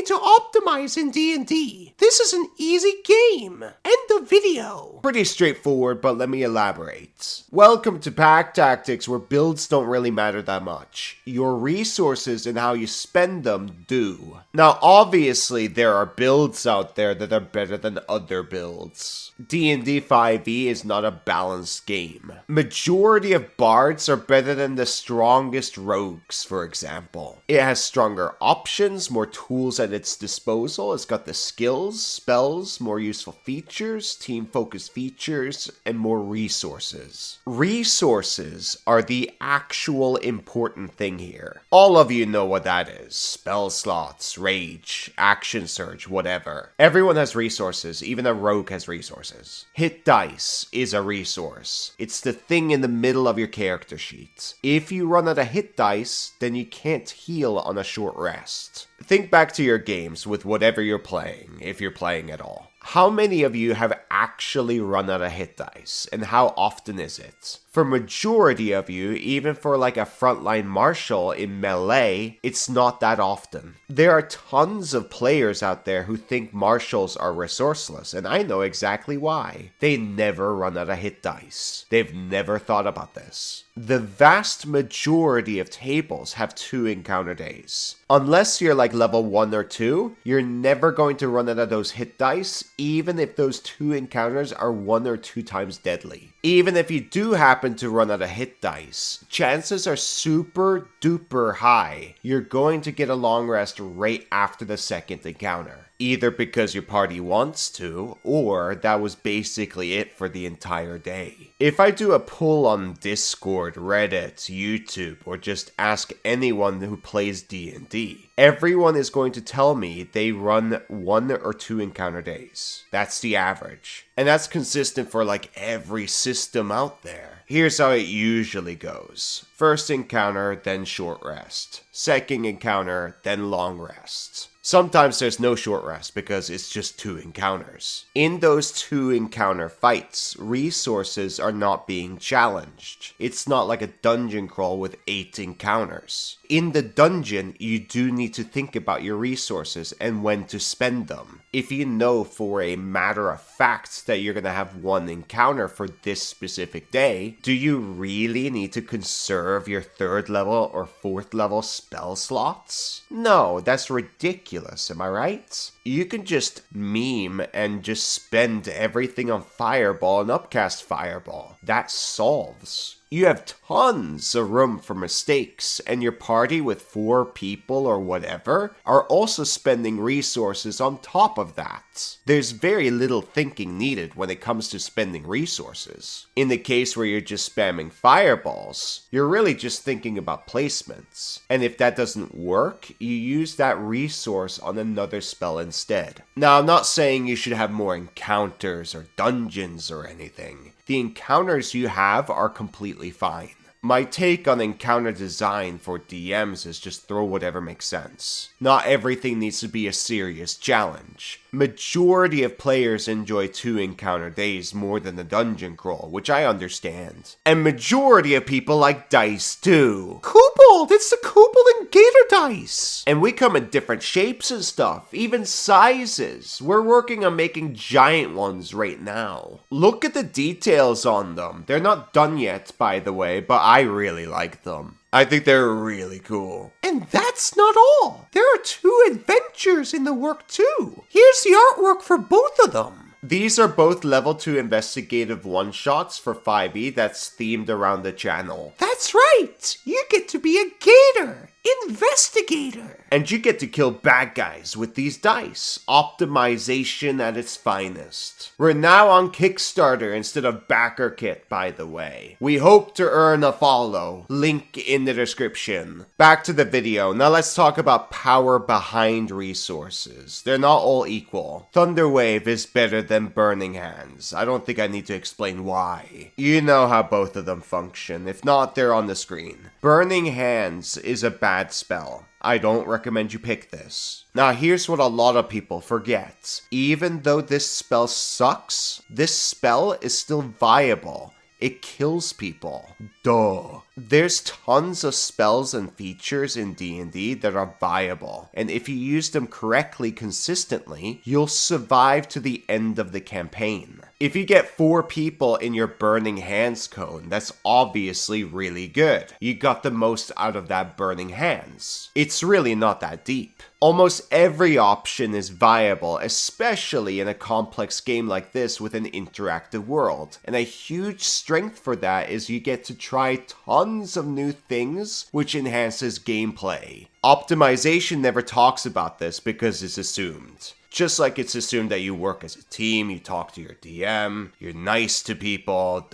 need to optimize in D&D. This is an easy game. End of video. Pretty straightforward, but let me elaborate. Welcome to Pack Tactics, where builds don't really matter that much. Your resources and how you spend them do. Now, obviously, there are builds out there that are better than other builds. D&D 5e is not a balanced game. Majority of bards are better than the strongest rogues, for example. It has stronger options, more tools at its disposal. It's got the skills, spells, more useful features, team-focused features, and more resources. Resources are the actual important thing here. All of you know what that is. Spell slots, rage, action surge, whatever. Everyone has resources, even a rogue has resources. Hit dice is a resource. It's the thing in the middle of your character sheet. If you run out of hit dice, then you can't heal on a short rest. Think back to your games with whatever you're playing, if you're playing at all. How many of you have actually run out of hit dice, and how often is it? For majority of you, even for like a frontline marshal in melee, it's not that often. There are tons of players out there who think marshals are resourceless, and I know exactly why. They never run out of hit dice. They've never thought about this. The vast majority of tables have 2 encounter days. Unless you're like level 1 or 2, you're never going to run out of those hit dice, even if those 2 encounters are 1 or 2 times deadly. Even if you do happen to run out of hit dice, chances are super duper high you're going to get a long rest right after the second encounter. Either because your party wants to, or that was basically it for the entire day. If I do a poll on Discord, Reddit, YouTube, or just ask anyone who plays D&D, everyone is going to tell me they run 1 or 2 encounter days. That's the average. And that's consistent for like every system out there. Here's how it usually goes. First encounter, then short rest. Second encounter, then long rest. Sometimes there's no short rest because it's just 2 encounters. In those 2 encounter fights, resources are not being challenged. It's not like a dungeon crawl with 8 encounters. In the dungeon, you do need to think about your resources and when to spend them. If you know for a matter of fact that you're going to have 1 encounter for this specific day, do you really need to conserve your 3rd level or 4th level spell slots? No, that's ridiculous, am I right? You can just meme and just spend everything on Fireball and upcast Fireball. That solves. You have tons of room for mistakes, and your party with 4 people or whatever are also spending resources on top of that. There's very little thinking needed when it comes to spending resources. In the case where you're just spamming fireballs, you're really just thinking about placements. And if that doesn't work, you use that resource on another spell instead. Now, I'm not saying you should have more encounters or dungeons or anything. The encounters you have are completely fine. My take on encounter design for DMs is just throw whatever makes sense. Not everything needs to be a serious challenge. Majority of players enjoy 2 encounter days more than the dungeon crawl, which I understand. And majority of people like dice too. Kobold! It's the Kobold and Gator dice! And we come in different shapes and stuff, even sizes. We're working on making giant ones right now. Look at the details on them. They're not done yet, by the way, but I really like them. I think they're really cool. And that's not all. There are 2 adventures in the work too. Here's the artwork for both of them. These are both level 2 investigative one-shots for 5e that's themed around the channel. That's right! You get to be a gator! Investigator! And you get to kill bad guys with these dice. Optimization at its finest. We're now on Kickstarter instead of BackerKit, by the way. We hope to earn a follow. Link in the description. Back to the video. Now let's talk about power behind resources. They're not all equal. Thunderwave is better than Burning Hands. I don't think I need to explain why. You know how both of them function. If not, they're on the screen. Burning Hands is a bad spell. I don't recommend you pick this. Now here's what a lot of people forget. Even though this spell sucks, this spell is still viable. It kills people. Duh. There's tons of spells and features in D&D that are viable, and if you use them correctly consistently, you'll survive to the end of the campaign. If you get 4 people in your Burning Hands cone, that's obviously really good. You got the most out of that Burning Hands. It's really not that deep. Almost every option is viable, especially in a complex game like this with an interactive world. And a huge strength for that is you get to try tons of new things, which enhances gameplay. Optimization never talks about this because it's assumed. Just like it's assumed that you work as a team, you talk to your DM, you're nice to people,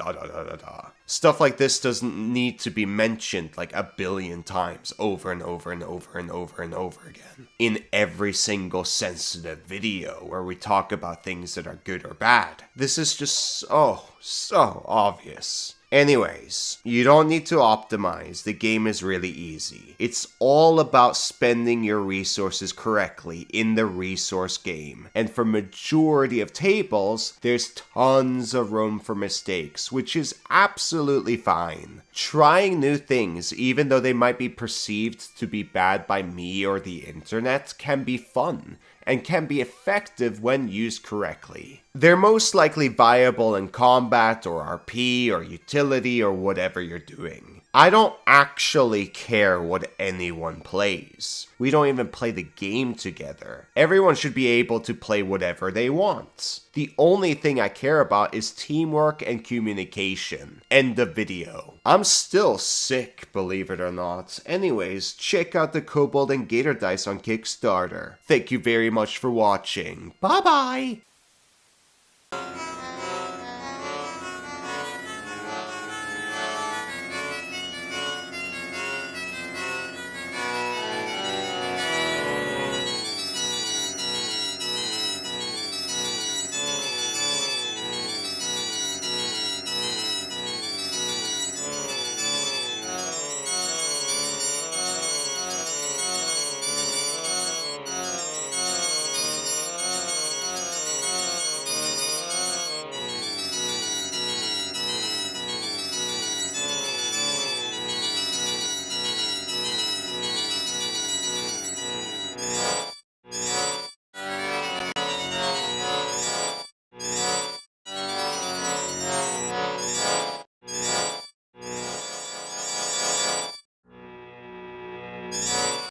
Stuff like this doesn't need to be mentioned like a billion times over and over and over and over and over again. In every single sensitive video where we talk about things that are good or bad. This is just so obvious. Anyways, you don't need to optimize, the game is really easy. It's all about spending your resources correctly in the resource game. And for majority of tables, there's tons of room for mistakes, which is absolutely fine. Trying new things, even though they might be perceived to be bad by me or the internet, can be fun and can be effective when used correctly. They're most likely viable in combat or RP or utility or whatever you're doing. I don't actually care what anyone plays. We don't even play the game together. Everyone should be able to play whatever they want. The only thing I care about is teamwork and communication. End of video. I'm still sick, believe it or not. Anyways, check out the Kobold and Gator Dice on Kickstarter. Thank you very much for watching. Bye bye!